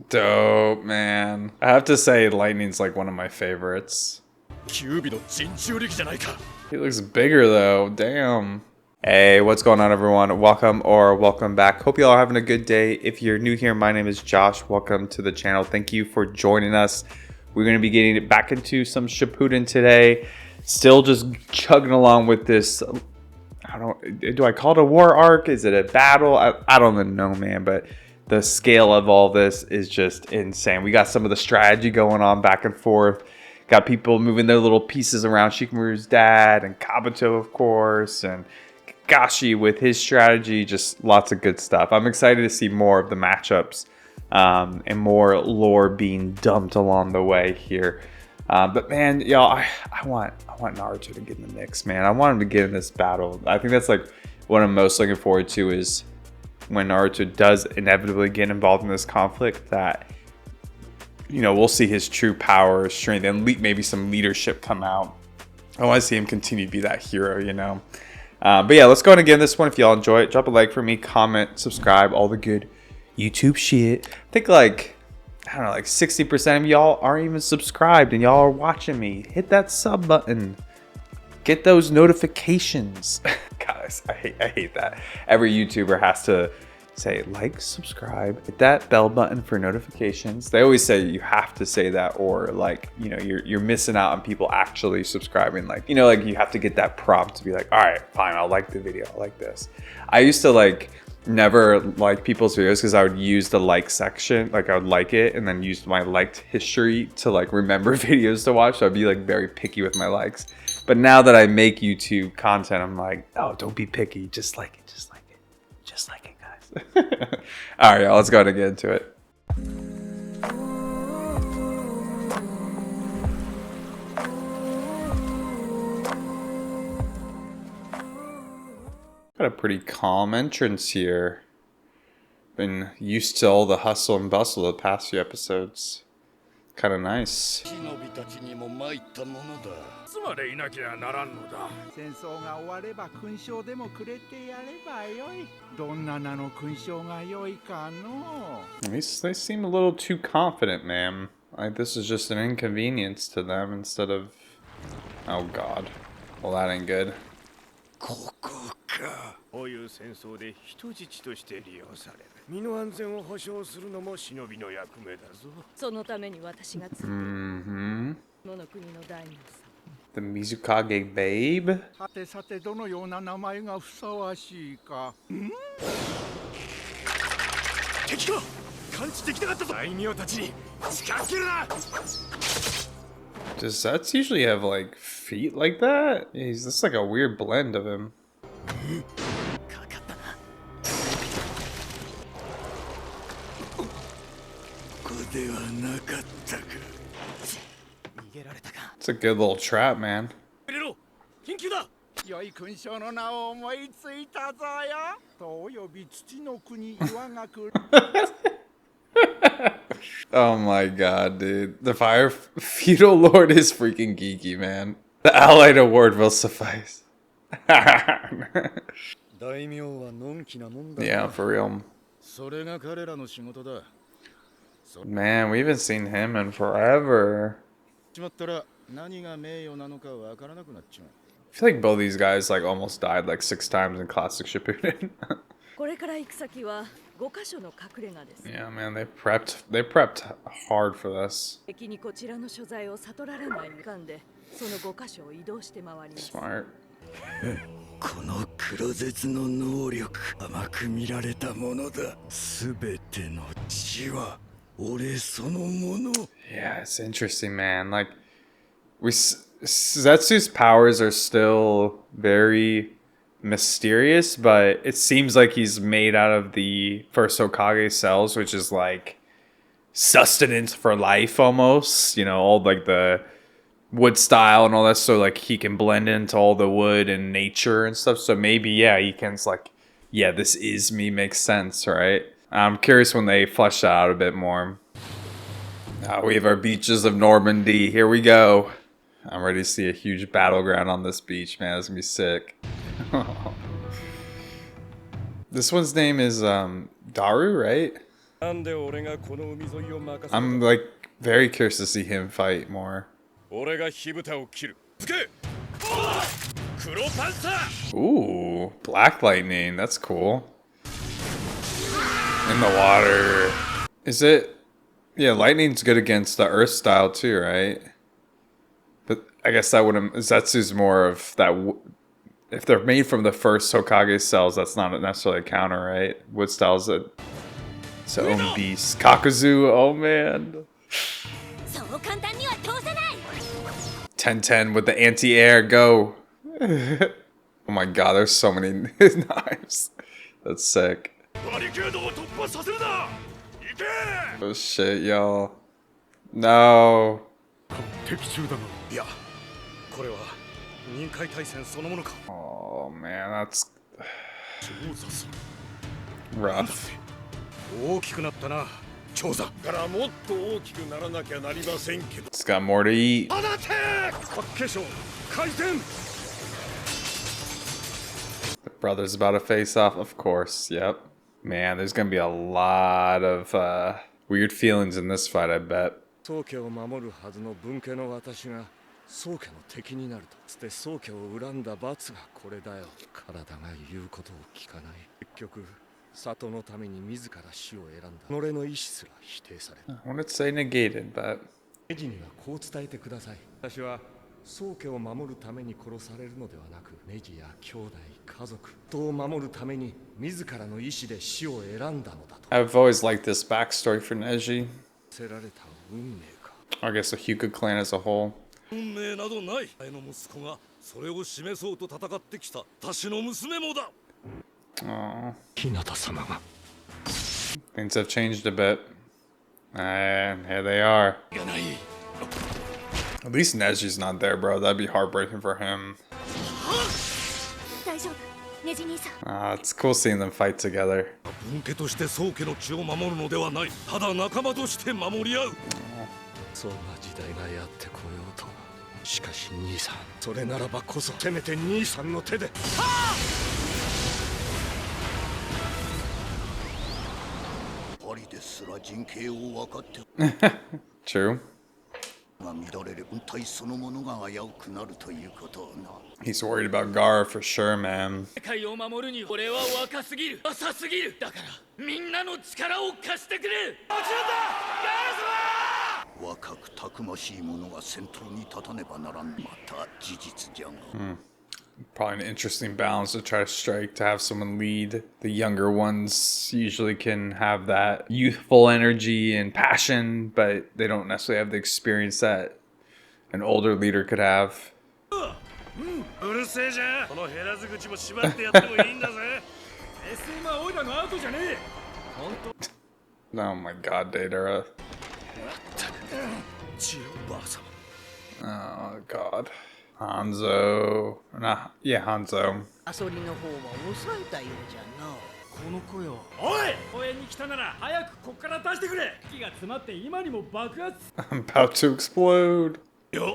Dope, man. I have to say, Lightning's like one of my favorites. He looks bigger though, damn. Hey, what's going on everyone? Welcome back. Hope you all are having a good day. If you're new here, my name is Josh. Welcome to the channel. Thank you for joining us. We're going to be getting back into some Shippuden today. Still just chugging along with this, do I call it a war arc? Is it a battle? I don't even know, man, but the scale of all this is just insane. We got some of the strategy going on back and forth. Got people moving their little pieces around. Shikamaru's dad and Kabuto, of course, and Kakashi with his strategy. Just lots of good stuff. I'm excited to see more of the matchups and more lore being dumped along the way here. But man, y'all, I want Naruto to get in the mix, man. I want him to get in this battle. I think that's like what I'm most looking forward to, is when Naruto does inevitably get involved in this conflict, that, you know, we'll see his true power, strength, and maybe some leadership come out. I want to see him continue to be that hero, you know. But yeah, let's go ahead and get in this one. If y'all enjoy it, drop a like for me, comment, subscribe, all the good YouTube shit. I think like, I don't know, like 60% of y'all aren't even subscribed and y'all are watching me. Hit that sub button. Get those notifications. Guys, I hate that. Every YouTuber has to say like, subscribe, hit that bell button for notifications. They always say you have to say that, or like, you know, you're missing out on people actually subscribing. Like, you know, like you have to get that prompt to be like, all right, fine, I'll like the video, I like this. I used to like never like people's videos because I would use the like section, like I would like it and then use my liked history to like remember videos to watch. So I'd be like very picky with my likes. But now that I make YouTube content, I'm like, oh, don't be picky, just like it, just like it, just like it, guys. All right, y'all, let's go ahead and get into it. Got a pretty calm entrance here. Been used to all the hustle and bustle the past few episodes. Kind of nice. They seem a little too confident, man. Like this is just an inconvenience to them instead of... Oh god. Well, that ain't good. The Mizukage babe? Does Zets usually have like feet like that? This is like a weird blend of him. It's a good little trap, man. Oh my god, dude. The Fire Feudal Lord is freaking geeky, man. The Allied Award will suffice. Yeah, for real. Man, we haven't seen him in forever. I feel like both these guys like almost died like 6 times in classic Shippuden. Yeah, man, they prepped hard for this. Smart. Yeah, it's interesting, man. Like, Zetsu's powers are still very mysterious, but it seems like he's made out of the first Hokage cells, which is like sustenance for life almost. You know, all like the wood style and all that, so like he can blend into all the wood and nature and stuff. So maybe, yeah, he can like, yeah, this is me, makes sense, right? I'm curious when they flesh that out a bit more. We have our beaches of Normandy. Here we go. I'm ready to see a huge battleground on this beach, man. It's gonna be sick. This one's name is Daru, right? I'm like very curious to see him fight more. Ooh, black lightning. That's cool. In the water. Is it? Yeah, lightning's good against the earth style too, right? But I guess that wouldn't. Zetsu's more of that. If they're made from the first Hokage cells, that's not necessarily a counter, right? Wood style's its own beast. Kakuzu, oh man. 10-10 with the anti-air, go. Oh my god, there's so many knives. That's sick. Oh shit, y'all. No. Oh man, that's rough. It's got more to eat. The brother's about to face off, of course. Yep. Man, there's gonna be a lot of weird feelings in this fight, I bet. 宗家の敵になるとつって宗家を恨んだ罰がこれだよ。体が言うことを聞かない。結局里のために自ら死を選んだ。己の意志すら否定された。I wanted to say negated, but ネジにはこう伝えてください。私は宗家を守るために殺されるのではなく、ネジや兄弟、家族と守るために自らの意志で死を選んだのだと。I've always liked this backstory for Neji. せられた運命か。I guess the Hyuga clan as a whole. 運命などない。あの息子がそれを示そうと戦ってきた私の娘もだ。日向様が。Things have changed a bit. And here they are. At least Neji's not there, bro. That'd be heartbreaking for him. It's cool seeing them fight together. 分家として宗家の血を守るのではない。ただ仲間として守り合う。そんな時代がやってこようと。しかし兄さん、それならばこそせめて兄さんの手で。パリですら人形を分かって。True. He's worried about Gar for sure, man. 世界を守るに俺は若すぎる、浅すぎる。だからみんなの力を貸してくれ。もちろんだ、ガール様。若くたくましい者が先頭に立たねばならん。また事実じゃが。Probably an interesting balance to try to strike, to have someone lead. The younger ones usually can have that youthful energy and passion, but they don't necessarily have the experience that an older leader could have. Oh my god, Deidara. Oh god. Hanzo. Nah, yeah, Hanzo. I'm about to explode. Dude,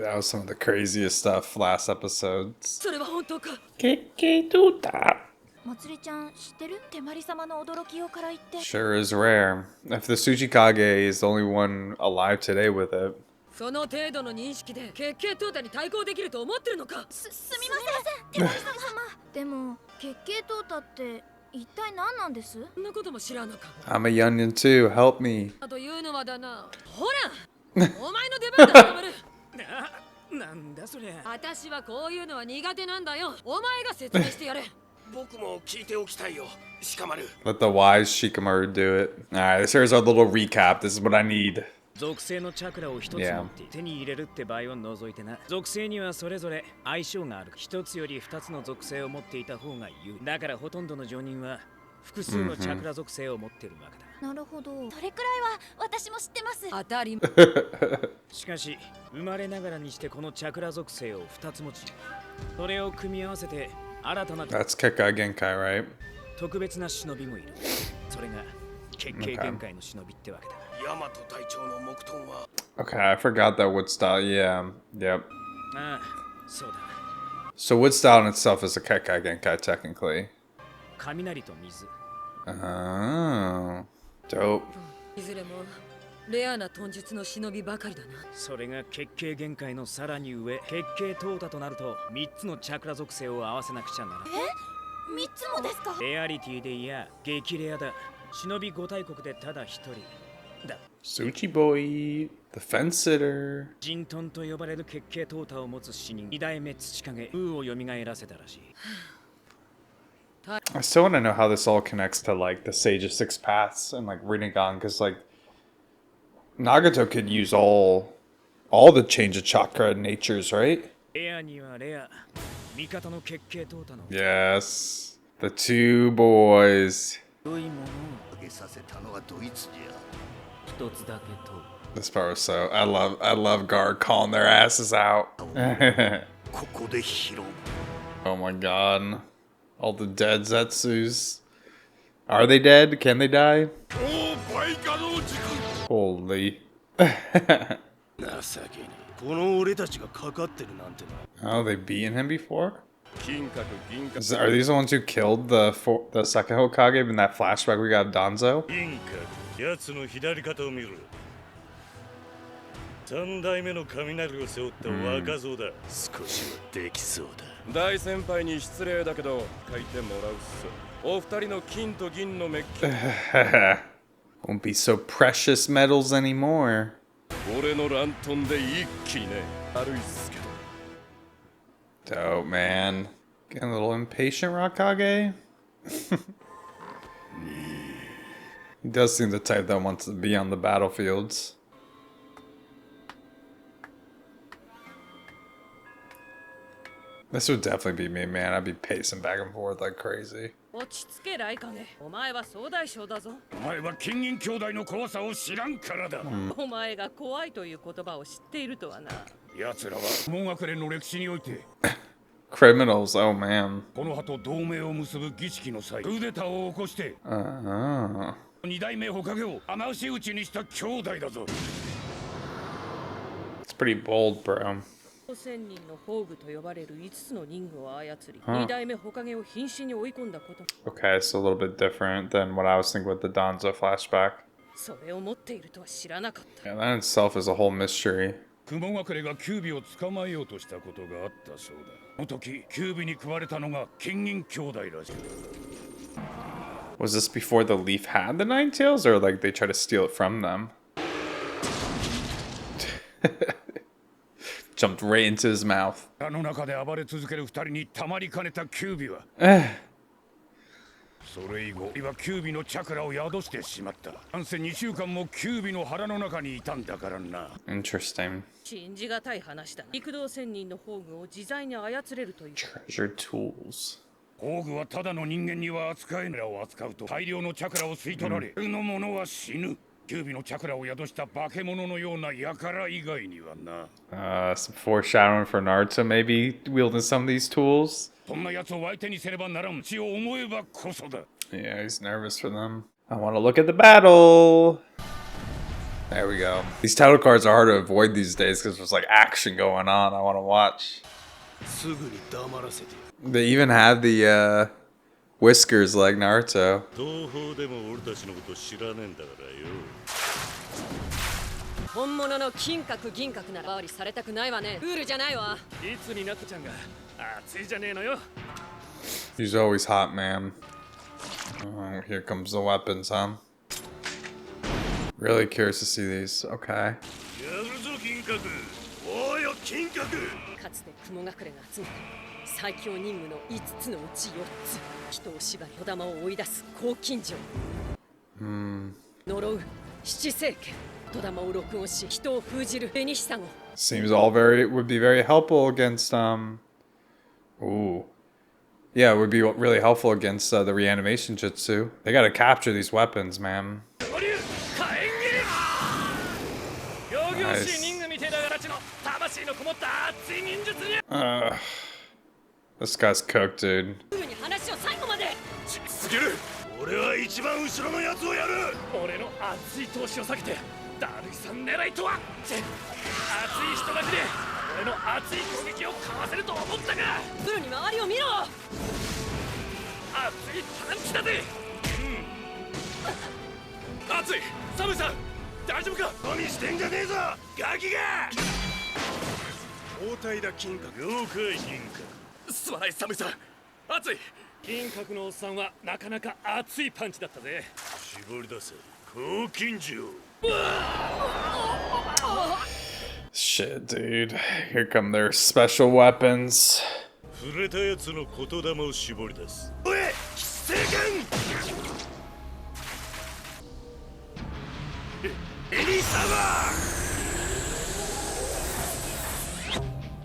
that was some of the craziest stuff last episodes. Sure is rare. If the Tsuchikage is the only one alive today with it. その程度の認識で血形淘汰に対抗できると思ってるのか。すみません、手まり様。でも血形淘汰って一体何なんです？そんなことも知らなかった。I'm a youngin too. Help me. というのはだな。ほら、お前の出番だ、まる。なんだそれ。私はこういうのは苦手なんだよ。お前が説明してやれ。Let the wise Shikamaru do it. Alright, this here's our little recap. This is what I need. 属性のチャクラを一つ持って手に入れるって場合を除いてな。属性にはそれぞれ相性がある。一つより二つの属性を持っていた方が有利。だからほとんどの常人は複数のチャクラ属性を持っているわけだ。なるほど。それくらいは私も知ってます。当たり。しかし生まれながらにしてこのチャクラ属性を二つ持ち、それを組み合わせて新たな That's Kekai Genkai, right? 特別な忍びもいる。それが結界限界の忍びってわけだ。Okay, I forgot that wood style. Yeah, yep. ああ、そうだ。So wood style in itself is a Kekai Genkai, technically. 雷と水。Oh, dope. いずれもレアな遁術の忍びばかりだな。それが結界限界のさらに上、結界淘汰となると3つのチャクラ属性を合わせなくちゃならない。え？3つもですか？レアリティでいや激レアだ。忍び5大国でただ一人だ。Suchi boy, the fence sitter. ジントンと呼ばれる結界淘汰を持つ死人、2代目土影、ウーを蘇らせたらしい。I still want to know how this all connects to like the Sage of Six Paths and like Rinnegan, because like Nagato could use all the change of chakra natures, right? レアにはレア、味方の結界淘汰の Yes, the two boys. 良いものをあげさせたのはドイツじゃ。一つだけと。This part was so I love Guard calling their asses out. Oh my god. All the dead Zetsus. Are they dead? Can they die? Holy. Oh, they beaten him before? Are these the ones who killed the second Hokage in that flashback we got of Danzo? 3代目の雷を背負った若造だ。少しはできそうだ。大先輩に失礼だけど書いてもらうっす。お二人の金と銀のメッキ。Won't be so precious metals anymore. 俺のラントンで一気にね。悪いっすけど。Dope, man. Getting a little impatient, Raikage? He does seem the type that wants to be on the battlefields. This would definitely be me, man. I'd be pacing back and forth like crazy. 落ち着けライカネ。お前は総大将だぞ。お前は金銀兄弟の怖さを知らんからだ。お前が怖いという言葉を知っているとはな。奴らは門学連の歴史において Criminals, oh man. この葉と同盟を結ぶ儀式の際、クーデターを起こして二代目火影を穴し討ちにした兄弟だぞ。It's pretty bold, bro. 5000人の宝具と呼ばれる5つの人具を操り、2代目火影を瀕死に追い込んだこと。Okay, so a little bit different than what I was thinking with the Danzo flashback. それを持っているとは知らなかった。 Yeah, that in itself is a whole mystery. 雲隠れがキュービを捕まえようとしたことがあったそうだ。その時、キュービに食われたのが金銀兄弟らしい。Was this before the Leaf had the Nine Tails, or like they tried to steal it from them? Jumped right into his mouth. あの中で暴れ続ける二人にたまりかねたキュービはそれ以後、今キュービのチャクラを宿してしまった。なんせ2週間もキュービの腹の中にいたんだからな。Interesting. 信じがたい話だ。陸道仙人の宝具を自在に操れるという。Treasure tools. 宝具はただの人間には扱えないを扱うと大量のチャクラを吸い取られ、の者は死ぬ。キュービのチャクラを宿した化け物のような輩以外にはな。Some foreshadowing for Naruto, maybe wielding some of these tools. そんな奴を相手にせねばならん。血を思えばこそだ。 Yeah, he's nervous for them. I want to look at the battle. There we go. These title cards are hard to avoid these days because there's like action going on. I want to watch. They even have the whiskers like Naruto. 東方でも俺たちのこと知らねえんだからよ。本物の金閣銀閣ならバーリされたくないわね。ルールじゃないわ。いつになったちゃんが熱いじゃねえのよ。 He's always hot, man. Oh, here comes the weapons, huh? Really curious to see these. Okay. やるぞ金閣。おーよ金閣。かつて雲隠れが集めた最強任務の5つのうち4つ。人を縛り、児玉を追い出す黄金城。呪う七聖剣。児玉を録音し、人を封じる紅久子。 Seems all would be very helpful against ooh. Yeah, it would be really helpful against the reanimation jutsu. They gotta capture these weapons, man. Nice. This guy's cooked, dude. 話を最後まで。すぎる。俺は一番後ろのやつをやる。俺の熱い闘志を避けてダルイさん狙いとは。熱い人だけで俺の熱い攻撃をかわせると思ったが、ブルに周りを見ろ。熱いパンチだぜ。熱い。サムさん大丈夫か。何してんじゃねえぞガキが。交代だ金閣。了解金閣。すまないサムさん。熱い。金閣のおっさんはなかなか熱いパンチだったぜ。絞り出せ黄金城。Shit, dude. Here come their special weapons. 触れたやつの言霊を絞り出す。おい、聖剣。エリサバ。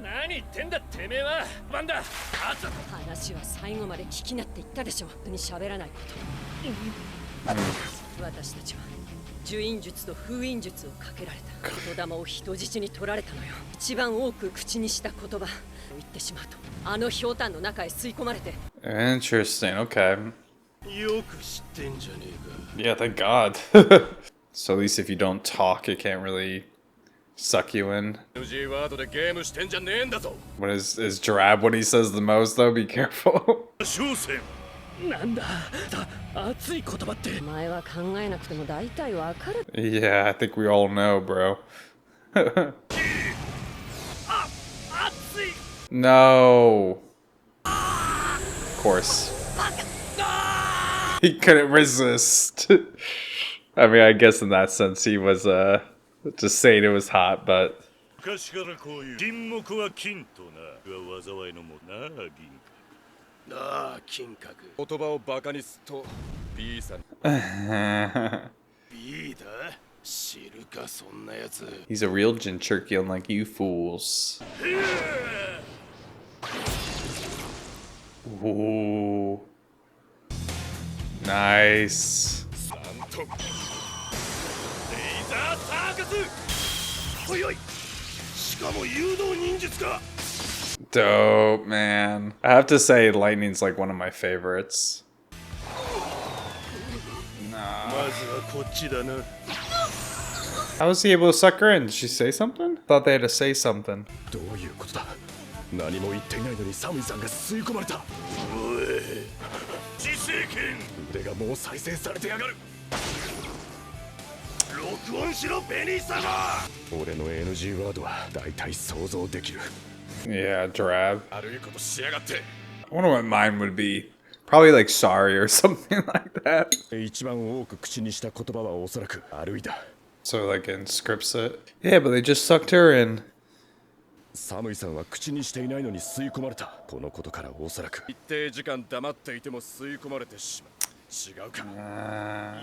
何言ってんだてめえは。バンダ。話は最後まで聞きなって言ったでしょ。に喋らないこと。私たちは呪印術と封印術をかけられた。言霊を人質に取られたのよ。一番多く口にした言葉を言ってしまうと、あのひょうたんの中へ吸い込まれて。 Interesting, okay. よく知ってんじゃねえか。 Yeah, thank God. So at least if you don't talk, it can't really suck you in. NG ワードでゲームしてんじゃねえんだぞ。 What is Drab when he says the most though? Be careful. 商戦。なんだ。熱い言葉って。お前は考えなくても大体わかる。 Yeah, I think we all know, bro. No. Of course. He couldn't resist. I mean, I guess in that sense he was just saying it was hot, but 昔からこういう金木は金となが災いのもなあ銀閣。なあ金閣。言葉をバカにすっと B さん。B だ。知るかそんなやつ。 he's a real Jinchurki unlike you fools. Ooh. Nice. レイザーサーカス。おいおい。しかも誘導忍術か。 Dope, man. I have to say, lightning's like one of my favorites. まずはこっちだな。 How was he able to suck her in? Did she say something? Thought they had to say something. どういうことだ。何も言っていないのにサムイさんが吸い込まれた。おい。自制権。腕がもう再生されてやがる。録音しろベニー様。俺の NG ワードは大体想像できる。 Yeah, Drab. 悪いことしやがって。 I wonder what mine would be. Probably like sorry or something like that. 一番多く口にした言葉はおそらく悪いだ。 So like in scripts it. Yeah, but they just sucked her in. サムイさんは口にしていないのに吸い込まれた。このことからおそらく一定時間黙っていても吸い込まれてしまう。違うか。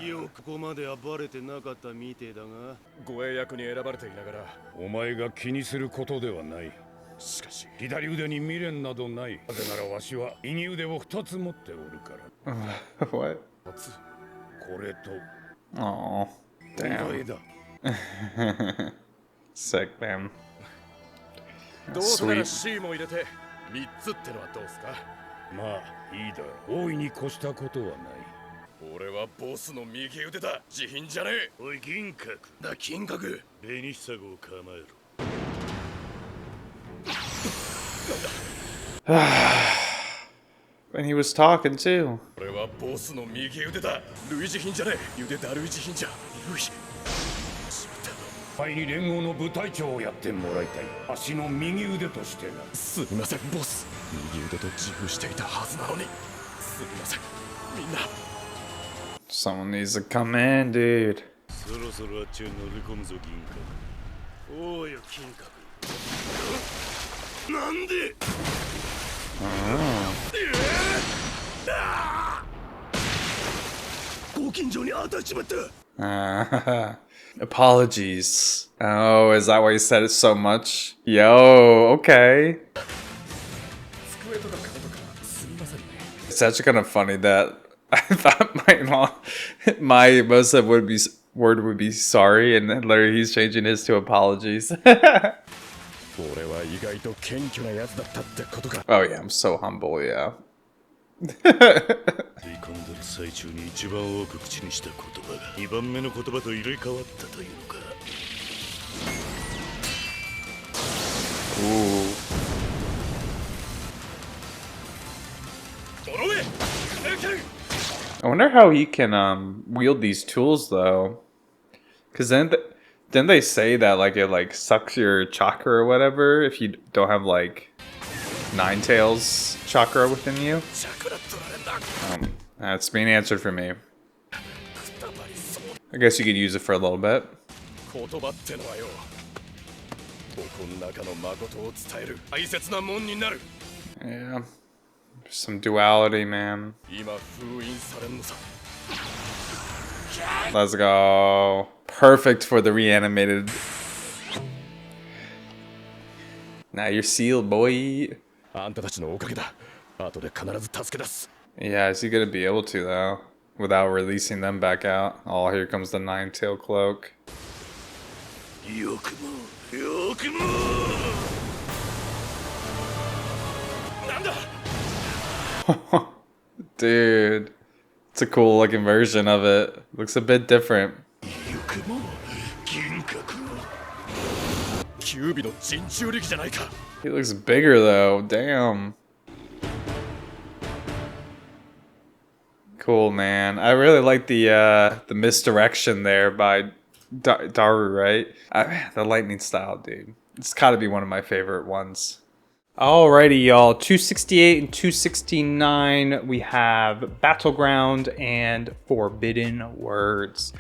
よくここまではバレてなかったみてえだが、護衛役に選ばれていながらお前が気にすることではない。しかし左腕に未練などない。なぜならわしは右腕を2つ持っておるから。 What? これと Oh, お前だ。 sick, man. どうせなら C も入れて3つってのはどうすか。まあいいだ。大いに越したことはない。俺はボスの右腕だ。自品じゃねえ。おい銀閣だ。金閣。紅久子を構えろ。 And he was talking too. 俺はボスの右腕だ。類似品じゃねえ。腕だ類似品じゃ。類。お前に連合の部隊長をやってもらいたい。足の右腕としてな。すみませんボス。右腕と自負していたはずなのに。すみませんみんな。 Someone needs to come in, dude. そろそろあっちへ乗り込むぞ銀閣。おうよ金閣。なんで ご近所に当たっちまった Apologies. Oh, is that why he said it so much? Yo, okay. It's actually kind of funny that I thought my most of word would be sorry, and then literally he's changing his to apologies. Oh yeah, I'm so humble, yeah. 吸い込んでる最中に一番多く口にした言葉が2番目の言葉と入れ替わったというのか Ooh. I wonder how he can wield these tools though, because then they say that like it like sucks your chakra or whatever if you don't have like Nine Tails chakra within you. That's being answered for me. I guess you could use it for a little bit. Yeah. Some duality, man. Let's go. Perfect for the reanimated. Now you're sealed, boy. Yeah, is he gonna be able to though? Without releasing them back out? Oh, here comes the Nine-Tail Cloak. Dude, it's a cool looking version of it. Looks a bit different. He looks bigger though, damn. Cool, man. I really like the misdirection there by DARUI, right? The lightning style, dude. It's gotta be one of my favorite ones. Alrighty, y'all. 268 and 269, we have Battleground and Forbidden Words.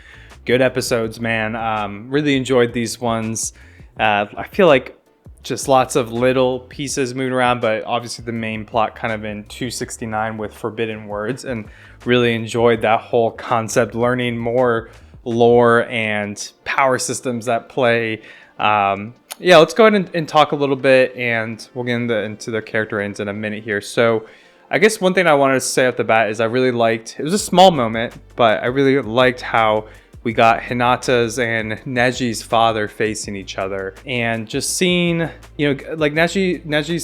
Good episodes, man. Really enjoyed these ones. I feel like just lots of little pieces moving around, but obviously the main plot kind of in 269 with Forbidden Words, and really enjoyed that whole concept, learning more lore and power systems at play. Yeah, let's go ahead and talk a little bit, and we'll get into the character ends in a minute here. So I guess one thing I wanted to say off the bat is I really liked, it was a small moment, but I really liked how we got Hinata's and Neji's father facing each other, and just seeing, you know, like Hinata's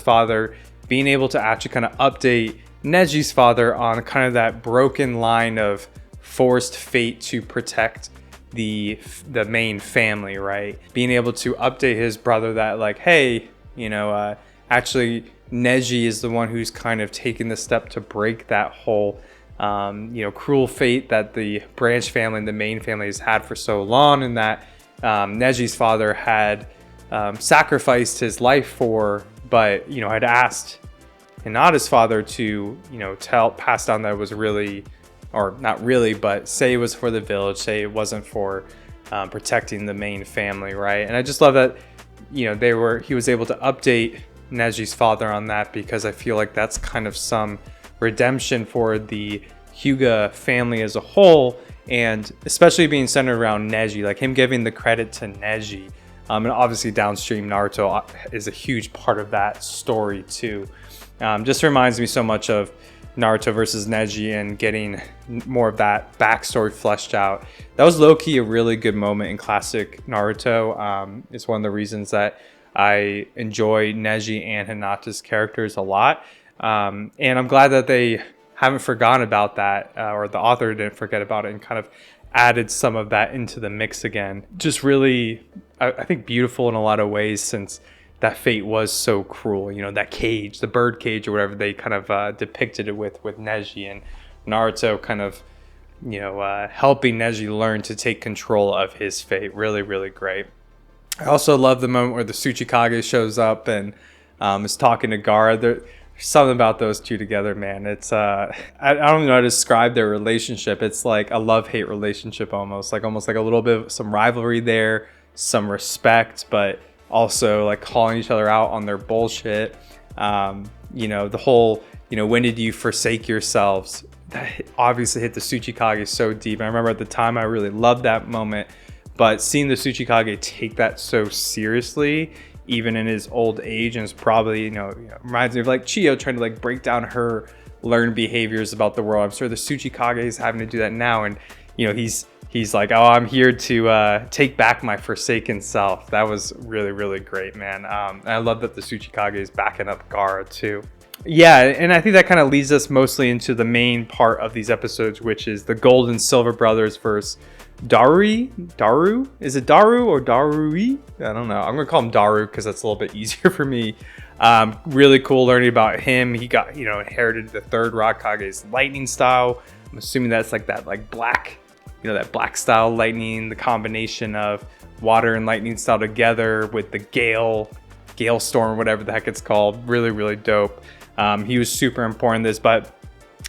father being able to actually kind of update Neji's father on kind of that broken line of forced fate to protect the main family, right? Being able to update his brother that like, hey, you know, actually Neji is the one who's kind of taken the step to break that whole you know, cruel fate that the branch family and the main family has had for so long, and that Neji's father had sacrificed his life for, but, you know, had asked Hinata's father to, you know, pass down that it was really, or not really, but say it was for the village, say it wasn't for protecting the main family, right? And I just love that, you know, he was able to update Neji's father on that, because I feel like that's kind of some redemption for the Hyuga family as a whole, and especially being centered around Neji, like him giving the credit to Neji, and obviously downstream Naruto is a huge part of that story too. Just reminds me so much of Naruto versus Neji and getting more of that backstory fleshed out. That was low-key a really good moment in classic Naruto. It's one of the reasons that I enjoy Neji and Hinata's characters a lot. And I'm glad that they haven't forgotten about that, or the author didn't forget about it and kind of added some of that into the mix again. Just really, I think, beautiful in a lot of ways, since that fate was so cruel. You know, that cage, the bird cage or whatever they kind of depicted it with Neji, and Naruto kind of, you know, helping Neji learn to take control of his fate. Really, really great. I also love the moment where the Tsuchikage shows up and is talking to Gaara. There's something about those two together, man. It's I don't know how to describe their relationship. It's like a love-hate relationship almost like a little bit of some rivalry there, some respect, but also like calling each other out on their bullshit. You know, the whole, you know, when did you forsake yourselves? That obviously hit the Tsuchikage so deep. I remember at the time I really loved that moment, but seeing the Tsuchikage take that so seriously, even in his old age, and it's probably, you know, reminds me of like Chiyo trying to like break down her learned behaviors about the world. I'm sure the Tsuchikage is having to do that now, and you know, he's like, oh, I'm here to take back my forsaken self. That was really, really great, man. And I love that the Tsuchikage is backing up Gaara too. Yeah, and I think that kind of leads us mostly into the main part of these episodes, which is the Gold and Silver Brothers versus Daru? Is it Daru or Darui? I don't know. I'm gonna call him Daru because that's a little bit easier for me. Really cool learning about him. He got, you know, inherited the third Rakage's lightning style. I'm assuming that's like that like black, you know, that black style lightning, the combination of water and lightning style together with the gale storm, whatever the heck it's called. Really, really dope. He was super important in this, but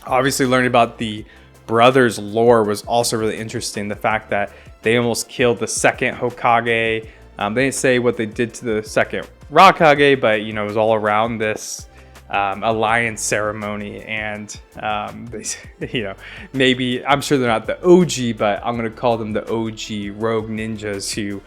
obviously learning about the brothers' lore was also really interesting. The fact that they almost killed the second Hokage. They didn't say what they did to the second Raikage, but you know, it was all around this alliance ceremony, and they, you know, maybe, I'm sure they're not the OG, but I'm gonna call them the OG rogue ninjas who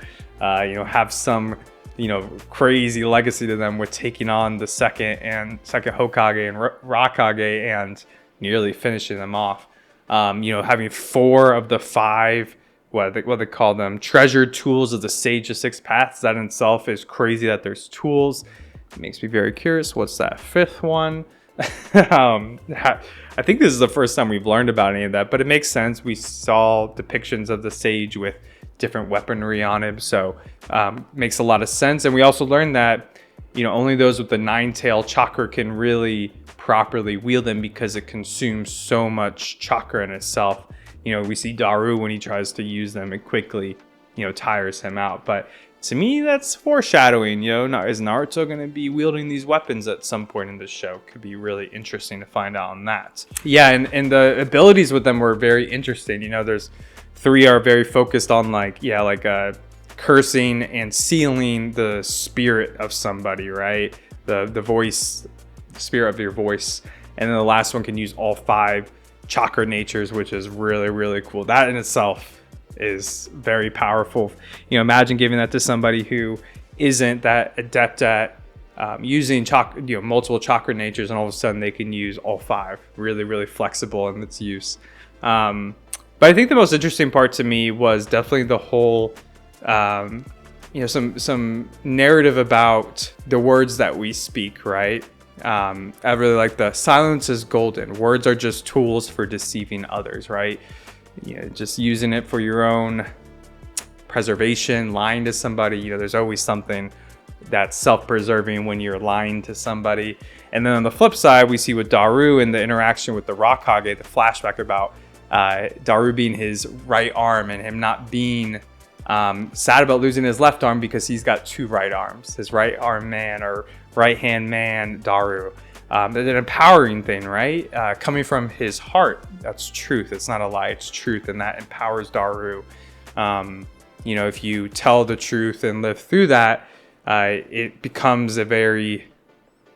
you know, have some, you know, crazy legacy to them with taking on the second Hokage and Raikage and nearly finishing them off. You know, having 4 of the 5, what they call them, treasured tools of the Sage of Six Paths. That in itself is crazy that there's tools. It makes me very curious. What's that 5th one? I think this is the first time we've learned about any of that, but it makes sense. We saw depictions of the Sage with different weaponry on him, so makes a lot of sense. And we also learned that, you know, only those with the 9-tail chakra can really properly wield them because it consumes so much chakra in itself. You know, we see Daru when he tries to use them, it quickly, you know, tires him out. But to me, that's foreshadowing. You know, is Naruto going to be wielding these weapons at some point in the show? Could be really interesting to find out on that. Yeah, and the abilities with them were very interesting. You know, there's 3 are very focused on like, yeah, like cursing and sealing the spirit of somebody, right? The voice, spirit of your voice. And then the last one can use all 5 chakra natures, which is really, really cool. That in itself is very powerful. You know, imagine giving that to somebody who isn't that adept at using multiple chakra natures, and all of a sudden they can use all 5. Really, really flexible in its use. But I think the most interesting part to me was definitely the whole, you know, some narrative about the words that we speak, right? I really like the silence is golden. Words are just tools for deceiving others, right? You know, just using it for your own preservation, lying to somebody. You know, there's always something that's self-preserving when you're lying to somebody. And then on the flip side, we see with Daru and the interaction with the Raikage, the flashback about Daru being his right arm and him not being sad about losing his left arm because he's got 2 right arms. His right arm man, or right hand man, Daru. It's an empowering thing, right? Coming from his heart. That's truth. It's not a lie. It's truth, and that empowers Daru. You know, if you tell the truth and live through that, it becomes a very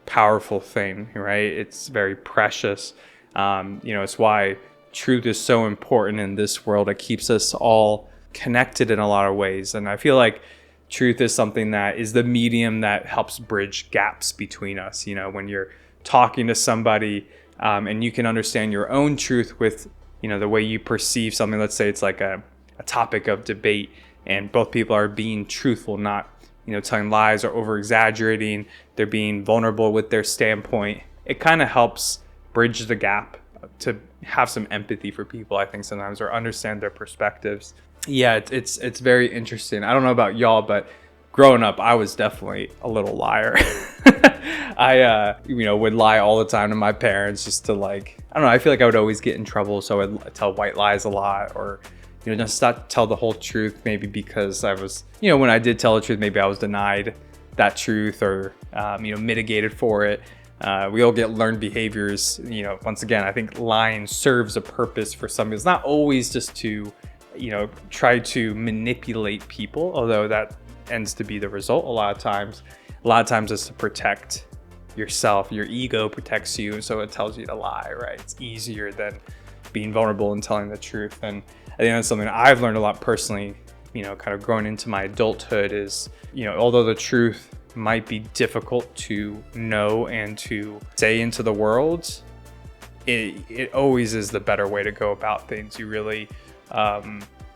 powerful thing, right? It's very precious. You know, it's why truth is so important in this world. It keeps us all connected in a lot of ways, and I feel like truth is something that is the medium that helps bridge gaps between us. You know, when you're talking to somebody and you can understand your own truth with, you know, the way you perceive something. Let's say it's like a topic of debate and both people are being truthful, not, you know, telling lies or over exaggerating. They're being vulnerable with their standpoint. It kind of helps bridge the gap to have some empathy for people, I think, sometimes, or understand their perspectives. Yeah, it's very interesting. I don't know about y'all, but growing up, I was definitely a little liar. I, you know, would lie all the time to my parents just to, like, I don't know, I feel like I would always get in trouble, so I'd tell white lies a lot, or, you know, just not tell the whole truth, maybe because I was, you know, when I did tell the truth, maybe I was denied that truth or, you know, mitigated for it. We all get learned behaviors. You know, once again, I think lying serves a purpose for some. It's not always just to, you know, try to manipulate people, although that ends to be the result a lot of times. A lot of times it's to protect yourself. Your ego protects you, so it tells you to lie, right? It's easier than being vulnerable and telling the truth. And I think that's something I've learned a lot personally, you know, kind of growing into my adulthood is, you know, although the truth might be difficult to know and to say into the world, it always is the better way to go about things. You really,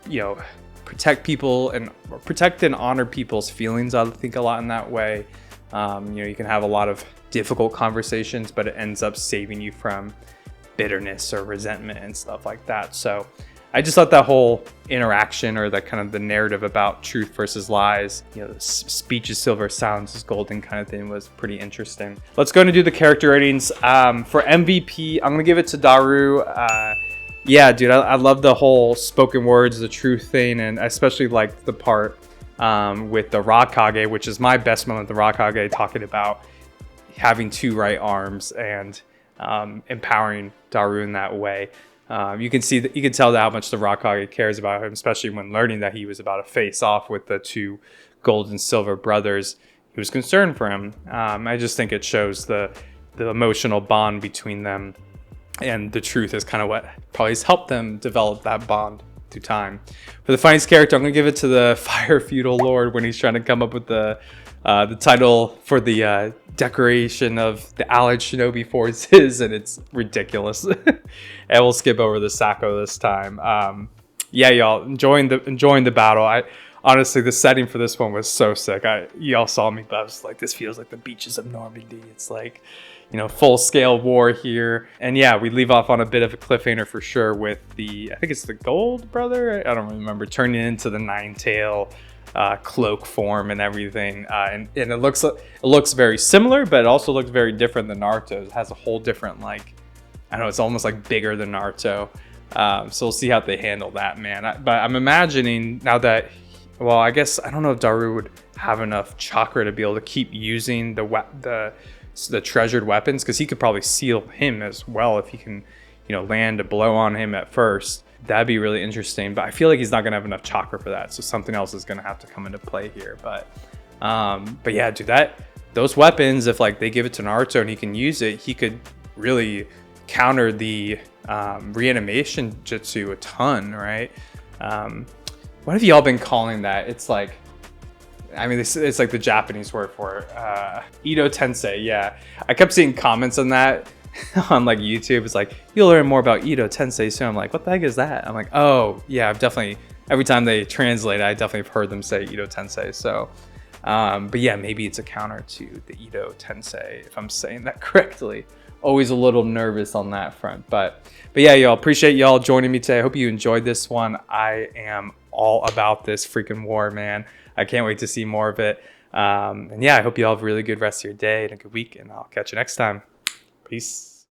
you know, protect people and protect and honor people's feelings. I think a lot in that way. You know, you can have a lot of difficult conversations, but it ends up saving you from bitterness or resentment and stuff like that. So I just thought that whole interaction, or that kind of the narrative about truth versus lies, you know, speech is silver, silence is golden kind of thing, was pretty interesting. Let's go and do the character ratings. For MVP, I'm gonna give it to DARUI. Yeah, dude, I love the whole spoken words, the truth thing, and I especially like the part with the Raikage, which is my best moment, the Raikage talking about having two right arms and empowering DARUI in that way. You can see that, you can tell how much the Raikage cares about him, especially when learning that he was about to face off with the two gold and silver brothers. He was concerned for him. I just think it shows the emotional bond between them, and the truth is kind of what probably has helped them develop that bond through time. For the funniest character, I'm gonna give it to the Fire Feudal Lord when he's trying to come up with the title for the decoration of the Allied Shinobi forces, and it's ridiculous. And we'll skip over the Sako this time. Yeah, y'all, enjoying the battle. Honestly, the setting for this one was so sick. Y'all saw me, but I was like, this feels like the beaches of Normandy. It's like, you know, full scale war here. And yeah, we leave off on a bit of a cliffhanger for sure with I think it's the gold brother. I don't remember, turning into the nine-tail cloak form and everything, and it looks very similar, but it also looks very different than Naruto. It has a whole different, like, I don't know, it's almost like bigger than Naruto. So we'll see how they handle that, man. But I'm imagining now that, well, I guess I don't know if DARUI would have enough chakra to be able to keep using the treasured weapons, because he could probably seal him as well if he can, you know, land a blow on him at first. That'd be really interesting, but I feel like he's not gonna have enough chakra for that, so something else is gonna have to come into play here. But yeah, dude, those weapons, if like they give it to Naruto and he can use it, he could really counter the reanimation jutsu a ton, right? What have y'all been calling that? It's like, I mean, it's like the Japanese word for it. Ito Tensei, yeah. I kept seeing comments on that on like YouTube. It's like, you'll learn more about Ito Tensei soon. I'm like, what the heck is that? I'm like, oh yeah, I've definitely, every time they translate it, I definitely have heard them say Ito Tensei. So but yeah, maybe it's a counter to the Ito Tensei, if I'm saying that correctly. Always a little nervous on that front, but yeah, y'all, appreciate y'all joining me today. I hope you enjoyed this one. I am all about this freaking war, man. I can't wait to see more of it. And yeah, I hope you all have a really good rest of your day and a good week, and I'll catch you next time. Peace.